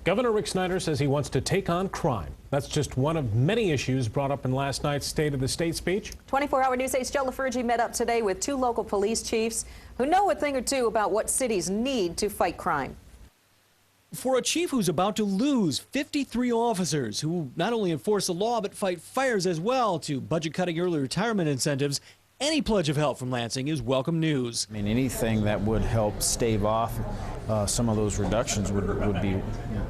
Governor Rick Snyder says he wants to take on crime. That's just one of many issues brought up in last night's State of the State speech. 24-hour News 8's Joe LaFurgey met up today with two local police chiefs who know a thing or two about what cities need to fight crime. For a chief who's about to lose 53 officers who not only enforce the law but fight fires as well to budget-cutting early retirement incentives, any pledge of help from Lansing is welcome news. I mean, anything that would help stave off some of those reductions would be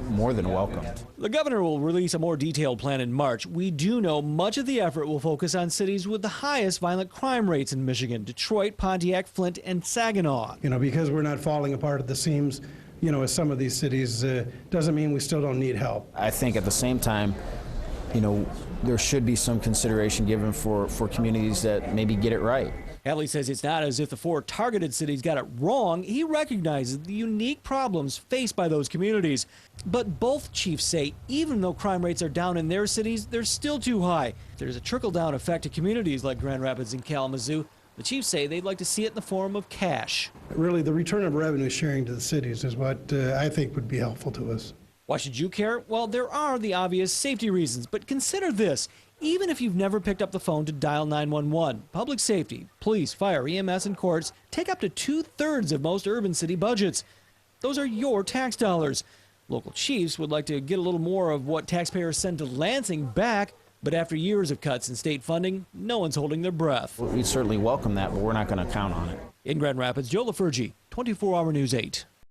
more than welcomed. The governor will release a more detailed plan in March. We do know much of the effort will focus on cities with the highest violent crime rates in Michigan: Detroit, Pontiac, Flint, and Saginaw. Because we're not falling apart at the seams, as some of these cities, doesn't mean we still don't need help. I think at the same time, there should be some consideration given for communities that maybe get it right. Hadley says it's not as if the four targeted cities got it wrong. He recognizes the unique problems faced by those communities. But both chiefs say even though crime rates are down in their cities, they're still too high. There's a trickle-down effect to communities like Grand Rapids and Kalamazoo. The chiefs say they'd like to see it in the form of cash. Really, the return of revenue sharing to the cities is what I think would be helpful to us. Why should you care? Well, there are the obvious safety reasons, but consider this. Even if you've never picked up the phone to dial 911, public safety, police, fire, EMS, and courts take up to 2/3 of most urban city budgets. Those are your tax dollars. Local chiefs would like to get a little more of what taxpayers send to Lansing back, but after years of cuts in state funding, no one's holding their breath. We certainly welcome that, but we're not going to count on it. In Grand Rapids, Joe LaFurgey, 24-hour News 8.